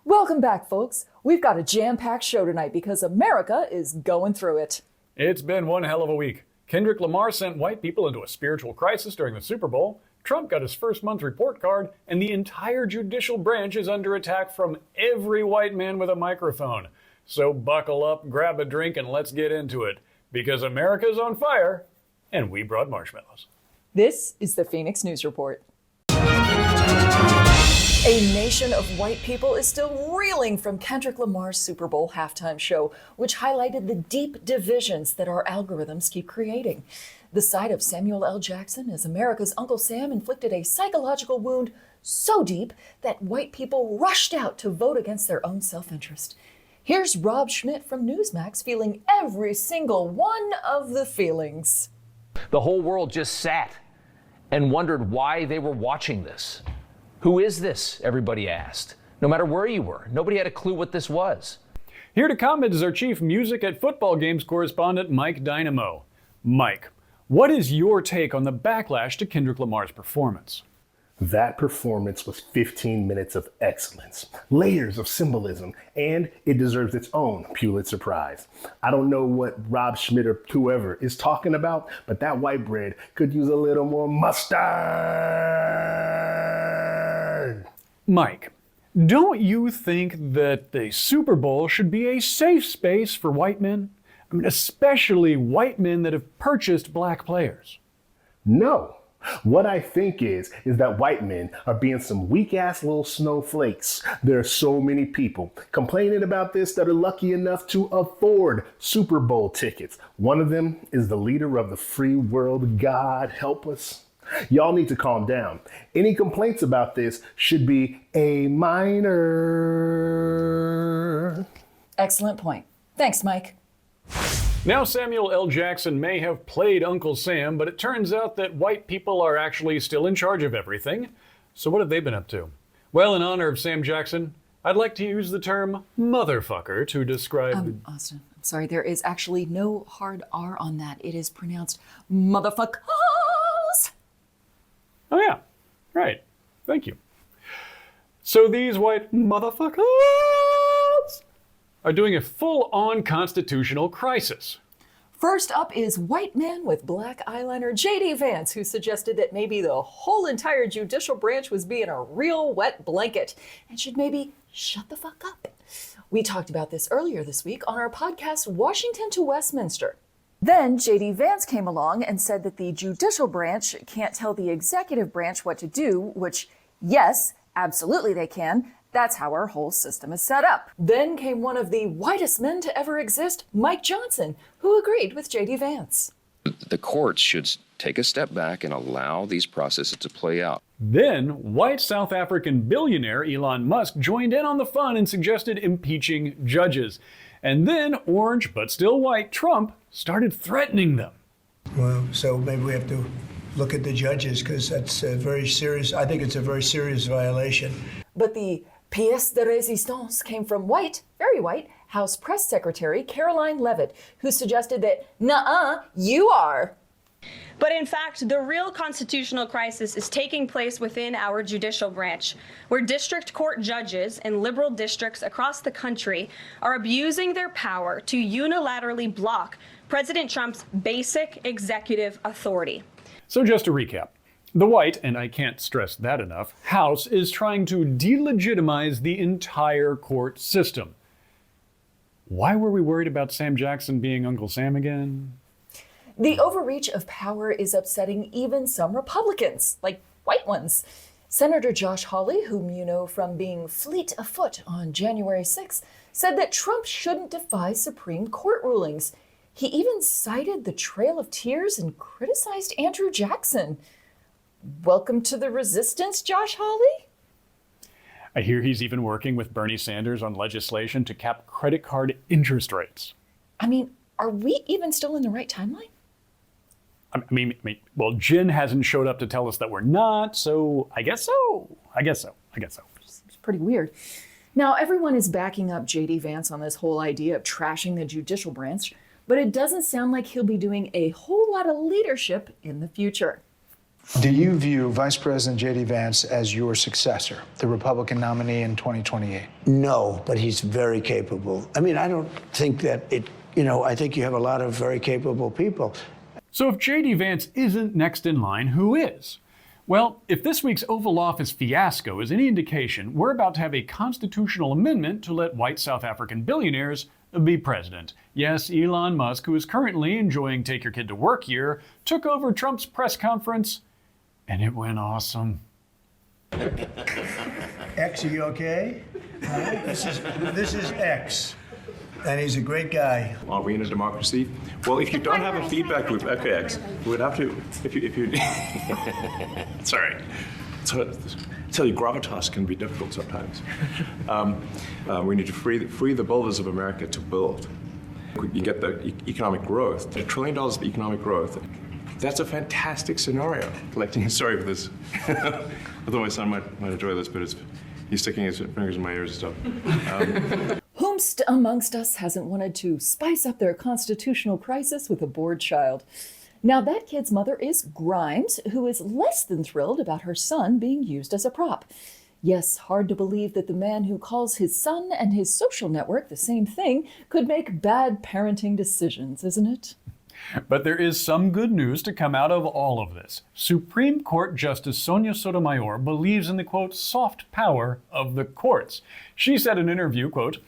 Welcome back, folks. We've got a jam-packed show tonight because America is going through it. It's been one hell of a week. Kendrick Lamar sent white people into a spiritual crisis during the Super Bowl. Trump got his first month report card, and the entire judicial branch is under attack from every white man with a microphone. So buckle up, grab a drink, and let's get into it. Because America's on fire, and we brought marshmallows. This is the Fenix News Report. A nation of white people is still reeling from Kendrick Lamar's Super Bowl halftime show, which highlighted the deep divisions that our algorithms keep creating. The sight of Samuel L. Jackson as America's Uncle Sam inflicted a psychological wound so deep that white people rushed out to vote against their own self-interest. Here's Rob Schmidt from Newsmax feeling every single one of the feelings. The whole world just sat and wondered why they were watching this. Who is this? Everybody asked. No matter where you were, nobody had a clue what this was. Here to comment is our chief music at football games correspondent, Mike Dynamo. Mike, what is your take on the backlash to Kendrick Lamar's performance? That performance was 15 minutes of excellence, layers of symbolism, and it deserves its own Pulitzer Prize. I don't know what Rob Schmidt or whoever is talking about, but that white bread could use a little more mustard. Mike, don't you think that the Super Bowl should be a safe space for white men? I mean, especially white men that have purchased black players. No. What I think is that white men are being some weak-ass little snowflakes. There are so many people complaining about this that are lucky enough to afford Super Bowl tickets. One of them is the leader of the free world, God help us. Y'all need to calm down. Any complaints about this should be a minor. Excellent point. Thanks, Mike. Now Samuel L. Jackson may have played Uncle Sam, but it turns out that white people are actually still in charge of everything. So what have they been up to? Well, in honor of Sam Jackson, I'd like to use the term motherfucker to describe... Austin, I'm sorry, there is actually no hard R on that. It is pronounced motherfuckers. Oh yeah, right. Thank you. So these white motherfuckers are doing a full-on constitutional crisis. First up is white man with black eyeliner J.D. Vance, who suggested that maybe the whole entire judicial branch was being a real wet blanket and should maybe shut the fuck up. We talked about this earlier this week on our podcast, Washington to Westminster. Then J.D. Vance came along and said that the judicial branch can't tell the executive branch what to do, which, yes, absolutely they can. That's how our whole system is set up. Then came one of the whitest men to ever exist, Mike Johnson, who agreed with J.D. Vance. The courts should take a step back and allow these processes to play out. Then, white South African billionaire Elon Musk joined in on the fun and suggested impeaching judges. And then orange, but still white, Trump started threatening them. Well, so maybe we have to look at the judges, because that's a very serious, I think it's a very serious violation. But the pièce de résistance came from white, very white, House Press Secretary Caroline Leavitt, who suggested that, nuh-uh, you are. But in fact, the real constitutional crisis is taking place within our judicial branch, where district court judges in liberal districts across the country are abusing their power to unilaterally block President Trump's basic executive authority. So just to recap, the white, and I can't stress that enough, House is trying to delegitimize the entire court system. Why were we worried about Sam Jackson being Uncle Sam again? The overreach of power is upsetting even some Republicans, like white ones. Senator Josh Hawley, whom you know from being fleet of foot on January 6th, said that Trump shouldn't defy Supreme Court rulings. He even cited the Trail of Tears and criticized Andrew Jackson. Welcome to the resistance, Josh Hawley? I hear he's even working with Bernie Sanders on legislation to cap credit card interest rates. I mean, are we even still in the right timeline? Well, Jen hasn't showed up to tell us that we're not, so I guess so. It's pretty weird. Now, everyone is backing up J.D. Vance on this whole idea of trashing the judicial branch, but it doesn't sound like he'll be doing a whole lot of leadership in the future. Do you view Vice President J.D. Vance as your successor, the Republican nominee in 2028? No, but he's very capable. I mean, I don't think that I think you have a lot of very capable people. So if J.D. Vance isn't next in line, who is? Well, if this week's Oval Office fiasco is any indication, we're about to have a constitutional amendment to let white South African billionaires be president. Yes, Elon Musk, who is currently enjoying Take Your Kid to Work year, took over Trump's press conference, and it went awesome. X, are you okay? This is X. And he's a great guy. Are we in a democracy? Well, if you don't have a feedback loop, okay, X, we would have to, if you sorry. So, tell you, gravitas can be difficult sometimes. We need to free the builders of America to build. You get the economic growth, $1 trillion of economic growth. That's a fantastic scenario. Sorry for this. I thought my son might enjoy this, but he's sticking his fingers in my ears and stuff. Whomst amongst us hasn't wanted to spice up their constitutional crisis with a bored child? Now that kid's mother is Grimes, who is less than thrilled about her son being used as a prop. Yes, hard to believe that the man who calls his son and his social network the same thing could make bad parenting decisions, isn't it? But there is some good news to come out of all of this. Supreme Court Justice Sonia Sotomayor believes in the, quote, soft power of the courts. She said in an interview, quote,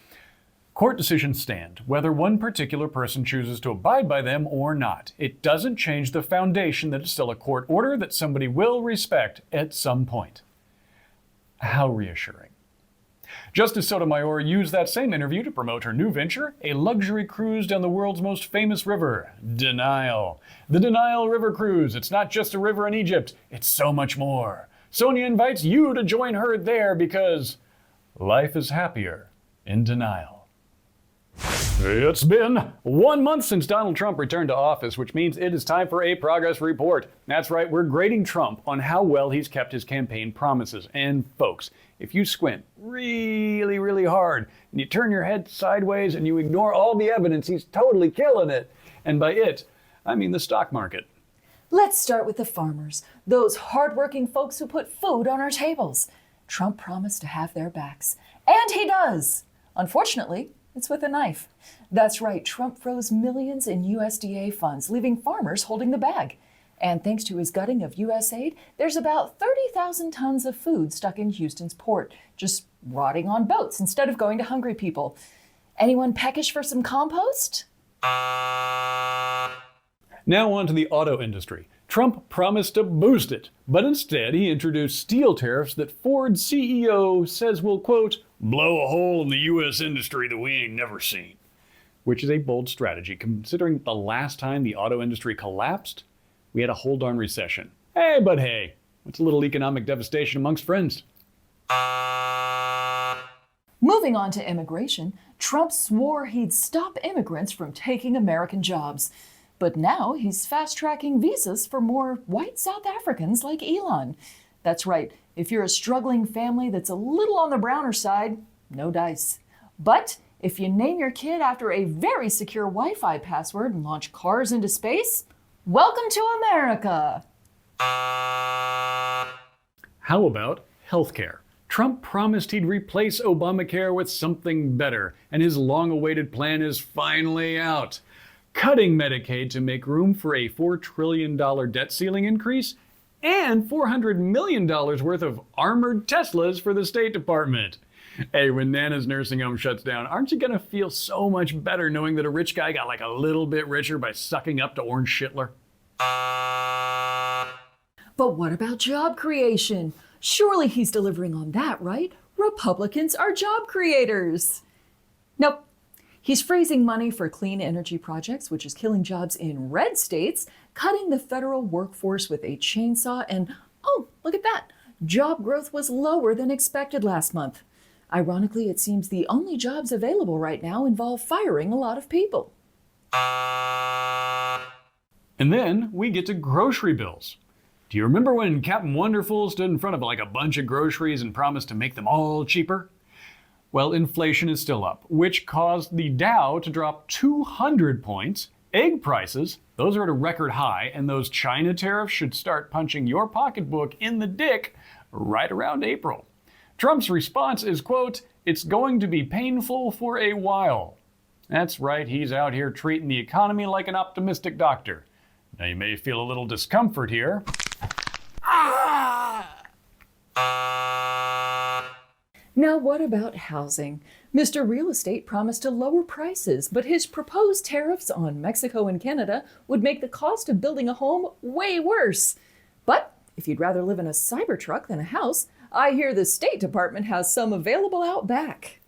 court decisions stand, whether one particular person chooses to abide by them or not. It doesn't change the foundation that it's still a court order that somebody will respect at some point. How reassuring. Justice Sotomayor used that same interview to promote her new venture, a luxury cruise down the world's most famous river, Denial. The Denial River Cruise. It's not just a river in Egypt, it's so much more. Sonia invites you to join her there because life is happier in denial. It's been 1 month since Donald Trump returned to office, which means it is time for a progress report. That's right, we're grading Trump on how well he's kept his campaign promises. And folks, if you squint really, really hard and you turn your head sideways and you ignore all the evidence, he's totally killing it. And by it, I mean the stock market. Let's start with the farmers, those hardworking folks who put food on our tables. Trump promised to have their backs, and he does. Unfortunately, it's with a knife. That's right, Trump froze millions in USDA funds, leaving farmers holding the bag. And thanks to his gutting of USAID, there's about 30,000 tons of food stuck in Houston's port, just rotting on boats instead of going to hungry people. Anyone peckish for some compost? Now on to the auto industry. Trump promised to boost it, but instead he introduced steel tariffs that Ford's CEO says will, quote, blow a hole in the U.S. industry that we ain't never seen. Which is a bold strategy, considering the last time the auto industry collapsed, we had a whole darn recession. Hey, what's a little economic devastation amongst friends? Moving on to immigration, Trump swore he'd stop immigrants from taking American jobs. But now he's fast-tracking visas for more white South Africans like Elon. That's right, if you're a struggling family that's a little on the browner side, no dice. But if you name your kid after a very secure Wi-Fi password and launch cars into space, welcome to America! How about healthcare? Trump promised he'd replace Obamacare with something better, and his long-awaited plan is finally out. Cutting Medicaid to make room for a $4 trillion debt ceiling increase and $400 million worth of armored Teslas for the State Department. Hey, when Nana's nursing home shuts down, aren't you going to feel so much better knowing that a rich guy got like a little bit richer by sucking up to Orange Schittler? But what about job creation? Surely he's delivering on that, right? Republicans are job creators. Nope. He's freezing money for clean energy projects, which is killing jobs in red states, cutting the federal workforce with a chainsaw, and oh, look at that. Job growth was lower than expected last month. Ironically, it seems the only jobs available right now involve firing a lot of people. And then we get to grocery bills. Do you remember when Captain Wonderful stood in front of like a bunch of groceries and promised to make them all cheaper? Well, inflation is still up, which caused the Dow to drop 200 points Egg prices, those are at a record high, and those China tariffs should start punching your pocketbook in the dick right around April. Trump's response is, quote, "It's going to be painful for a while." That's right, he's out here treating the economy like an optimistic doctor. Now you may feel a little discomfort here. Now what about housing? Mr. Real Estate promised to lower prices, but his proposed tariffs on Mexico and Canada would make the cost of building a home way worse. But if you'd rather live in a Cybertruck than a house, I hear the State Department has some available out back.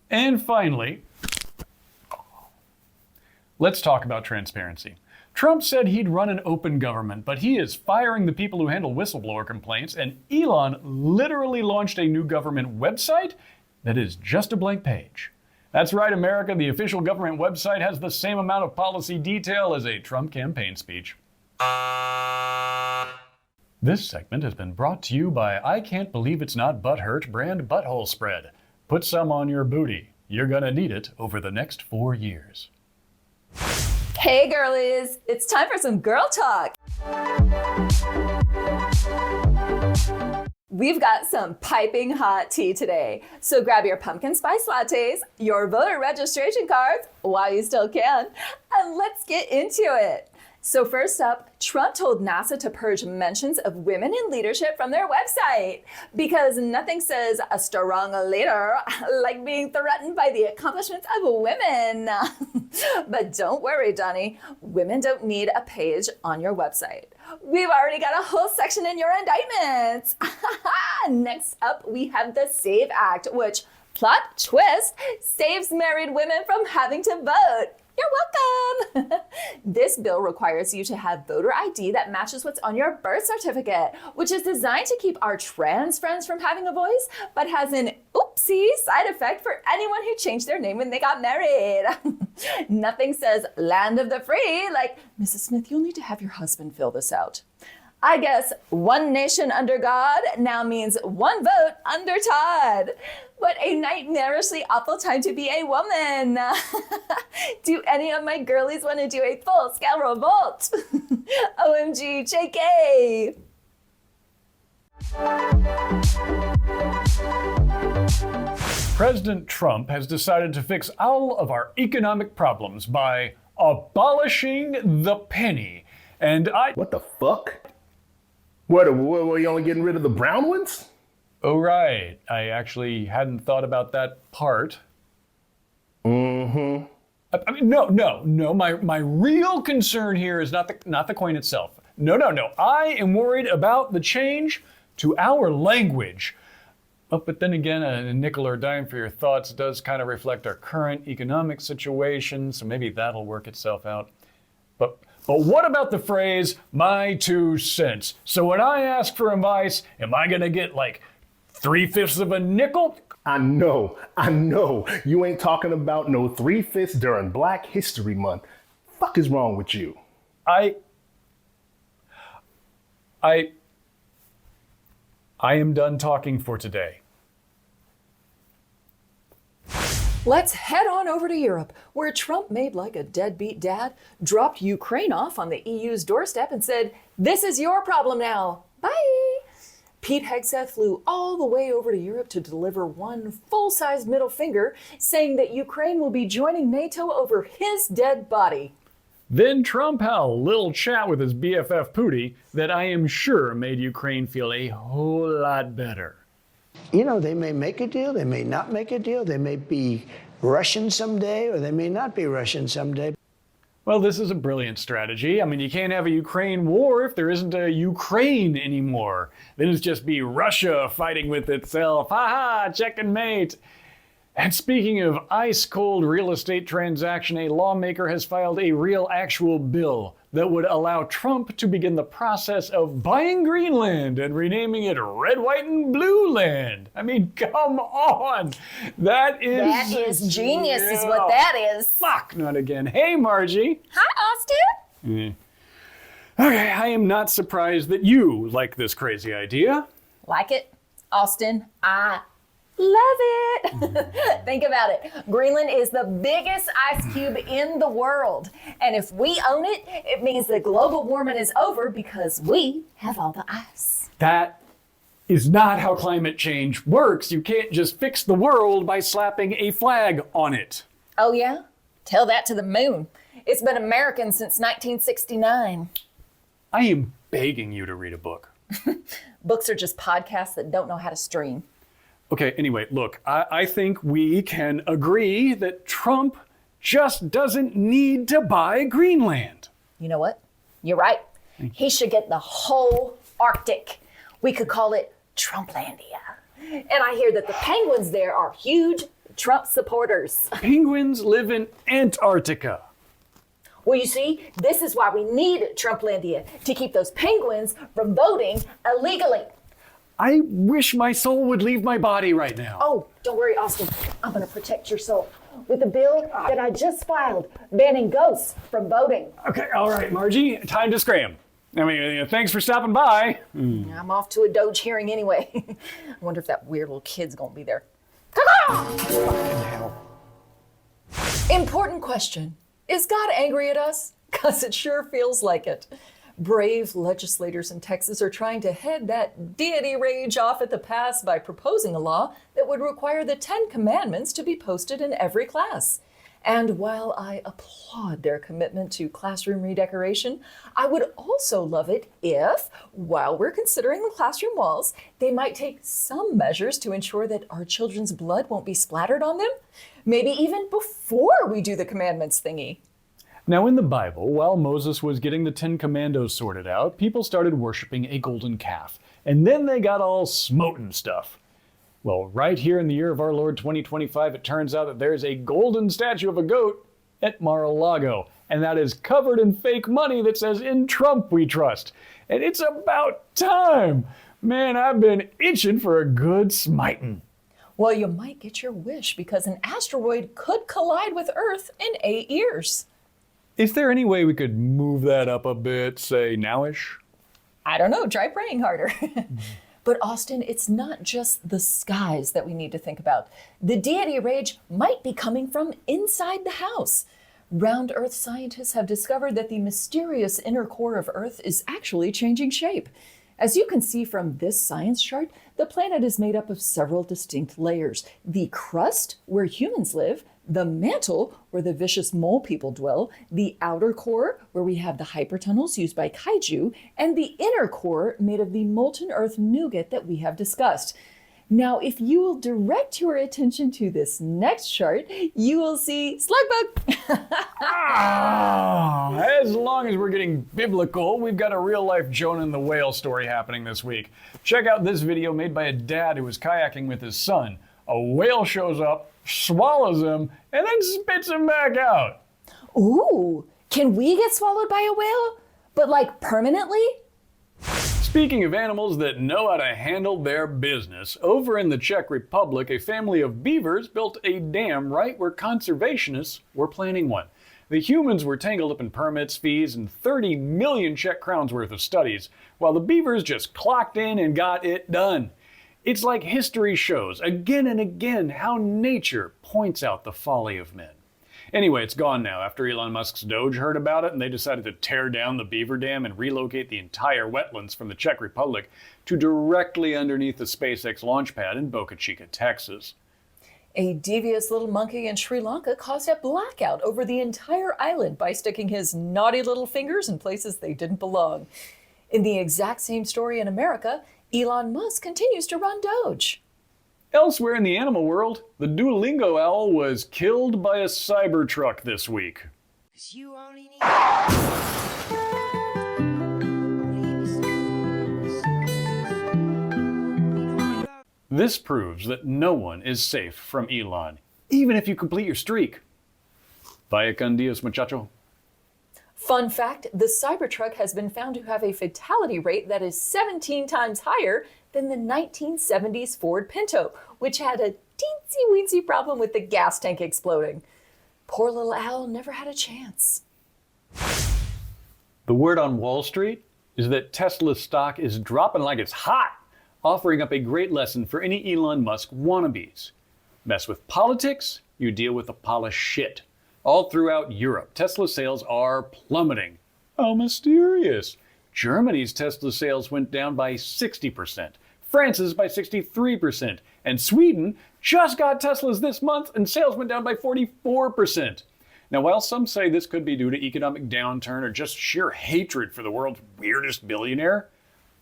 And finally, let's talk about transparency. Trump said he'd run an open government, but he is firing the people who handle whistleblower complaints, and Elon literally launched a new government website that is just a blank page. That's right, America, the official government website has the same amount of policy detail as a Trump campaign speech. This segment has been brought to you by I Can't Believe It's Not Butthurt brand butthole spread. Put some on your booty. You're gonna need it over the next 4 years. Hey girlies, it's time for some girl talk. We've got some piping hot tea today, so grab your pumpkin spice lattes, your voter registration cards, while you still can, and let's get into it. So first up, Trump told NASA to purge mentions of women in leadership from their website because nothing says a strong leader like being threatened by the accomplishments of women. But don't worry, Donnie, women don't need a page on your website. We've already got a whole section in your indictments. Next up, we have the SAVE Act, which, plot twist, saves married women from having to vote. You're welcome. This bill requires you to have voter ID that matches what's on your birth certificate, which is designed to keep our trans friends from having a voice, but has an oopsie side effect for anyone who changed their name when they got married. Nothing says land of the free like, Mrs. Smith, you'll need to have your husband fill this out. I guess one nation under God now means one vote under Todd. What a nightmarishly awful time to be a woman. Do any of my girlies want to do a full-scale revolt? OMG, JK. President Trump has decided to fix all of our economic problems by abolishing the penny. And What the fuck? What, were you only getting rid of the brown ones? Oh, right. I actually hadn't thought about that part. Mm-hmm. I mean, no. My real concern here is not the coin itself. No. I am worried about the change to our language. Oh, but then again, a nickel or a dime for your thoughts does kind of reflect our current economic situation, so maybe that'll work itself out. But what about the phrase, my 2 cents? So when I ask for advice, am I gonna get like 3/5 of a nickel? I know. You ain't talking about no 3/5 during Black History Month. Fuck is wrong with you? I am done talking for today. Let's head on over to Europe, where Trump made like a deadbeat dad, dropped Ukraine off on the EU's doorstep and said, "This is your problem now. Bye." Pete Hegseth flew all the way over to Europe to deliver one full-sized middle finger, saying that Ukraine will be joining NATO over his dead body. Then Trump had a little chat with his BFF Pooty that I am sure made Ukraine feel a whole lot better. You know, they may make a deal, they may not make a deal, they may be Russian someday, or they may not be Russian someday. Well, this is a brilliant strategy. I mean, you can't have a Ukraine war if there isn't a Ukraine anymore. Then it's just be Russia fighting with itself. Ha-ha, checkmate. And speaking of ice-cold real estate transaction, a lawmaker has filed a real actual bill that would allow Trump to begin the process of buying Greenland and renaming it Red, White, and Blue Land. I mean, come on. That is genius is what that is. Fuck, not again. Hey, Margie. Hi, Austin. Okay, I am not surprised that you like this crazy idea. Like it, Austin? I Love it. Think about it. Greenland is the biggest ice cube in the world. And if we own it, it means that global warming is over because we have all the ice. That is not how climate change works. You can't just fix the world by slapping a flag on it. Oh, yeah? Tell that to the moon. It's been American since 1969. I am begging you to read a book. Books are just podcasts that don't know how to stream. Okay, anyway, look, I think we can agree that Trump just doesn't need to buy Greenland. You know what? You're right. He should get the whole Arctic. We could call it Trumplandia. And I hear that the penguins there are huge Trump supporters. Penguins live in Antarctica. Well, you see, this is why we need Trumplandia, to keep those penguins from voting illegally. I wish my soul would leave my body right now. Oh, don't worry, Austin. I'm going to protect your soul with a bill that I just filed banning ghosts from voting. Okay, all right, Margie, time to scram. I mean, thanks for stopping by. I'm off to a Doge hearing anyway. I wonder if that weird little kid's going to be there. Important question. Is God angry at us? Because it sure feels like it. Brave legislators in Texas are trying to head that deity rage off at the pass by proposing a law that would require the 10 Commandments to be posted in every class. And while I applaud their commitment to classroom redecoration, I would also love it if, while we're considering the classroom walls, they might take some measures to ensure that our children's blood won't be splattered on them. Maybe even before we do the commandments thingy. Now, in the Bible, while Moses was getting the 10 Commandos sorted out, people started worshiping a golden calf. And then they got all smoten stuff. Well, right here in the year of our Lord 2025, it turns out that there's a golden statue of a goat at Mar-a-Lago. And that is covered in fake money that says, "In Trump we trust." And it's about time. Man, I've been itching for a good smiting. Well, you might get your wish because an asteroid could collide with Earth in 8 years. Is there any way we could move that up a bit, say nowish? I don't know, try praying harder. But Austin, it's not just the skies that we need to think about. The deity rage might be coming from inside the house. Round Earth scientists have discovered that the mysterious inner core of Earth is actually changing shape. As you can see from this science chart, the planet is made up of several distinct layers. The crust, where humans live, the mantle, where the vicious mole people dwell, the outer core, where we have the hypertunnels used by kaiju, and the inner core made of the molten earth nougat that we have discussed. Now, if you will direct your attention to this next chart, you will see Slugbug. As long as we're getting biblical, we've got a real-life Jonah and the whale story happening this week. Check out this video made by a dad who was kayaking with his son. A whale shows up, swallows him, and then spits him back out. Ooh, can we get swallowed by a whale? But like permanently? Speaking of animals that know how to handle their business, over in the Czech Republic, a family of beavers built a dam right where conservationists were planning one. The humans were tangled up in permits, fees, and 30 million Czech crowns worth of studies, while the beavers just clocked in and got it done. It's like history shows again and again how nature points out the folly of men. Anyway, it's gone now after Elon Musk's Doge heard about it and they decided to tear down the beaver dam and relocate the entire wetlands from the Czech Republic to directly underneath the SpaceX launch pad in Boca Chica, Texas. A devious little monkey in Sri Lanka caused a blackout over the entire island by sticking his naughty little fingers in places they didn't belong. In the exact same story in America, Elon Musk continues to run Doge. Elsewhere in the animal world, the Duolingo owl was killed by a Cybertruck this week. This proves that no one is safe from Elon, even if you complete your streak. Vaya con Dios, muchacho. Fun fact, the Cybertruck has been found to have a fatality rate that is 17 times higher than the 1970s Ford Pinto, which had a teensy-weensy problem with the gas tank exploding. Poor little owl never had a chance. The word on Wall Street is that Tesla stock is dropping like it's hot. offering up a great lesson for any Elon Musk wannabes. Mess with politics, you deal with a pile of shit. All throughout Europe, Tesla sales are plummeting. How mysterious. Germany's Tesla sales went down by 60%, France's by 63%, and Sweden just got Teslas this month and sales went down by 44%. Now, while some say this could be due to economic downturn or just sheer hatred for the world's weirdest billionaire,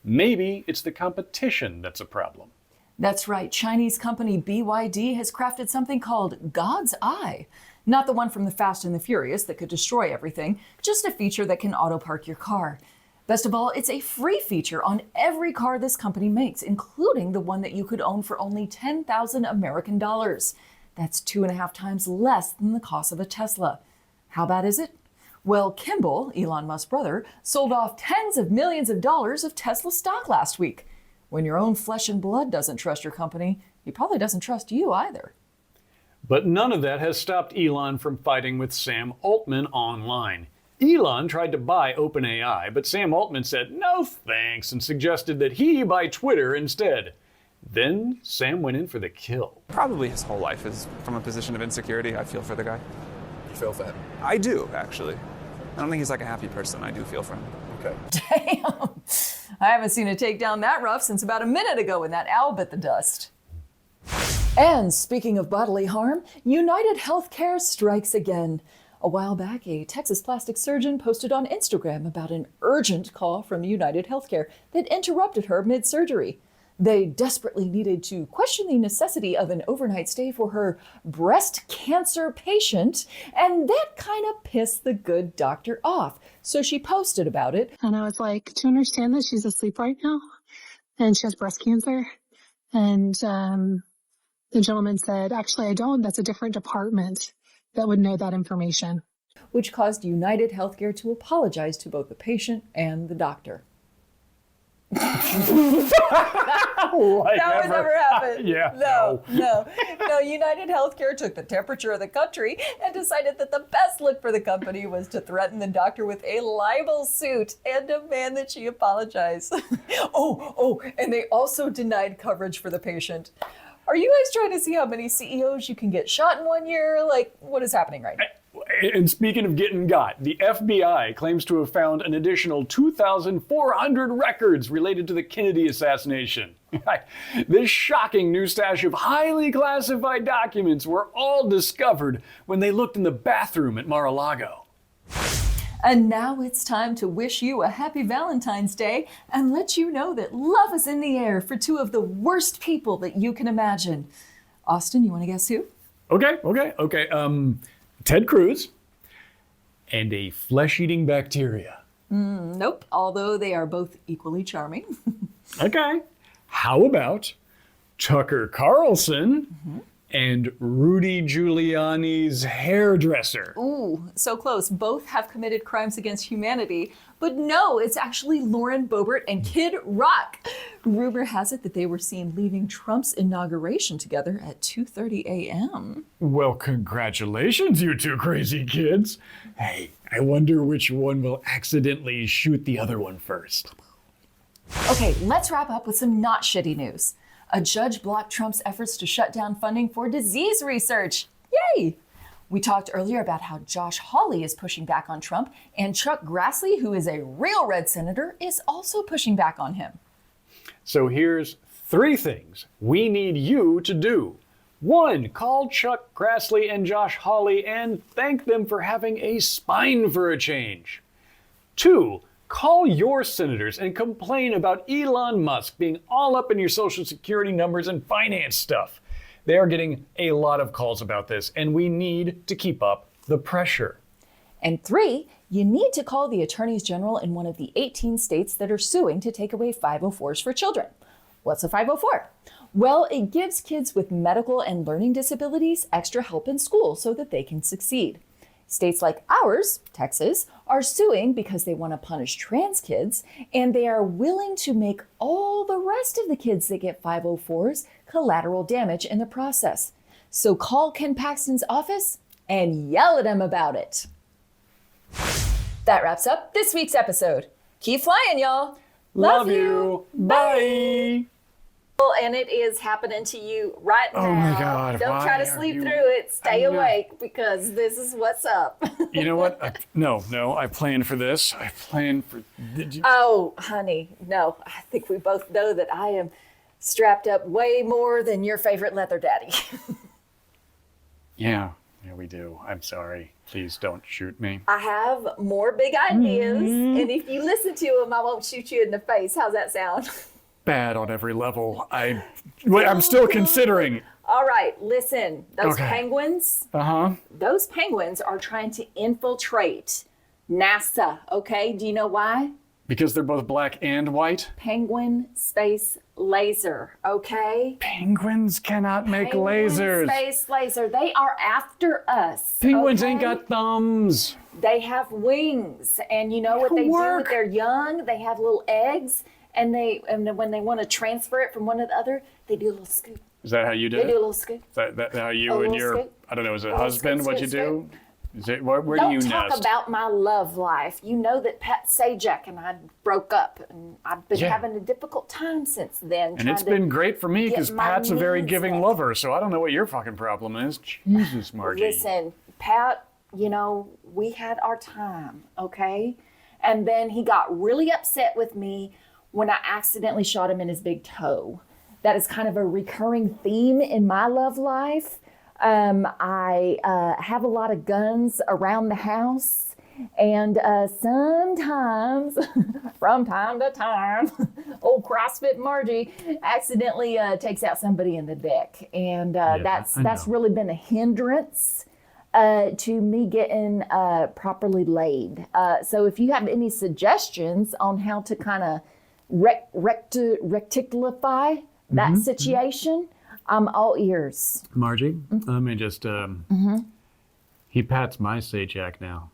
maybe it's the competition that's a problem. That's right. Chinese company BYD has crafted something called God's Eye. Not the one from the Fast and the Furious that could destroy everything, just a feature that can auto-park your car. Best of all, it's a free feature on every car this company makes, including the one that you could own for only 10,000 American dollars. That's 2.5 times less than the cost of a Tesla. How bad is it? Well, Kimball, Elon Musk's brother, sold off tens of millions of dollars of Tesla stock last week. When your own flesh and blood doesn't trust your company, he probably doesn't trust you either. But none of that has stopped Elon from fighting with Sam Altman online. Elon tried to buy OpenAI, but Sam Altman said no thanks and suggested that he buy Twitter instead. Then Sam went in for the kill. Probably his whole life is from a position of insecurity. I feel for the guy. You feel for him? I do, actually. I don't think he's like a happy person. I do feel for him. Okay. Damn. I haven't seen a takedown that rough since about a minute ago when that owl bit the dust. And speaking of bodily harm, United Healthcare strikes again. A while back, a Texas plastic surgeon posted on Instagram about an urgent call from United Healthcare that interrupted her mid-surgery. They desperately needed to question the necessity of an overnight stay for her breast cancer patient, and that kind of pissed the good doctor off. So she posted about it. And I was like, do you understand that she's asleep right now? And she has breast cancer? And the gentleman said, actually, I don't. That's a different department that would know that information. Which caused United Healthcare to apologize to both the patient and the doctor. That would never happen. No. United Healthcare took the temperature of the country and decided that the best look for the company was to threaten the doctor with a libel suit and demand that she apologize. And they also denied coverage for the patient. Are you guys trying to see how many CEOs you can get shot in 1 year? Like, what is happening right now? And speaking of getting got, the FBI claims to have found an additional 2,400 records related to the Kennedy assassination. This shocking new stash of highly classified documents were all discovered when they looked in the bathroom at Mar-a-Lago. And now it's time to wish you a happy Valentine's Day and let you know that love is in the air for two of the worst people that you can imagine. Austin, you want to guess who? Okay. Ted Cruz and a flesh-eating bacteria. Nope, although they are both equally charming. Okay. How about Tucker Carlson and Rudy Giuliani's hairdresser? Ooh, so close. Both have committed crimes against humanity. But no, it's actually Lauren Boebert and Kid Rock. Rumor has it that they were seen leaving Trump's inauguration together at 2:30 a.m. Well, congratulations, you two crazy kids. Hey, I wonder which one will accidentally shoot the other one first. Okay, let's wrap up with some not shitty news. A judge blocked Trump's efforts to shut down funding for disease research. Yay! We talked earlier about how Josh Hawley is pushing back on Trump, and Chuck Grassley, who is a real red senator, is also pushing back on him. So here's 3 things we need you to do. 1, call Chuck Grassley and Josh Hawley and thank them for having a spine for a change. 2, call your senators and complain about Elon Musk being all up in your Social Security numbers and finance stuff. They are getting a lot of calls about this, and we need to keep up the pressure. And 3, you need to call the attorneys general in one of the 18 states that are suing to take away 504s for children. What's a 504? Well, it gives kids with medical and learning disabilities extra help in school so that they can succeed. States like ours, Texas, are suing because they want to punish trans kids, and they are willing to make all the rest of the kids that get 504s collateral damage in the process. So call Ken Paxton's office and yell at him about it. That wraps up this week's episode. Keep flying, y'all. Love you. Bye. And it is happening to you right now. Oh my God, Don't why try to are sleep you- through it. Stay I know. awake because this is what's up. You know what? No, I planned for this. I planned for. Did you? Oh, honey, no. I think we both know that I am strapped up way more than your favorite leather daddy. Yeah, we do. I'm sorry. Please don't shoot me. I have more big ideas, and if you listen to them, I won't shoot you in the face. How's that sound? Bad on every level. I'm still considering. All right, listen. Those Okay. penguins, Uh-huh. those penguins are trying to infiltrate NASA, okay? Do you know why? Because they're both black and white? Penguin space laser, okay? Penguins cannot make Penguin lasers. space laser. They are after us. Penguins okay? ain't got thumbs. They have wings, and you know what they do with their young? They have little eggs, and when they want to transfer it from one to the other, they do a little scoop. Is that how you do They it? do a little scoop. Is that how you A and little your, scoop. I don't know, is it A little husband, scoop, what you scoop, do? Is it, where do Don't you talk nest? about my love life. You know that Pat Sajak and I broke up, and I've been Yeah. having a difficult time since then. And it's trying to been great for me get because my Pat's a very needs giving met. lover, so I don't know what your fucking problem is. Jesus, Margie. Listen, Pat, you know, we had our time, okay? And then he got really upset with me when I accidentally shot him in his big toe. That is kind of a recurring theme in my love life. I have a lot of guns around the house, and sometimes, from time to time, old CrossFit Margie accidentally takes out somebody in the deck, and that's really been a hindrance to me getting properly laid. So if you have any suggestions on how to kind of rectify that situation, I'm all ears. Margie, let me just, he pats my Sajak now.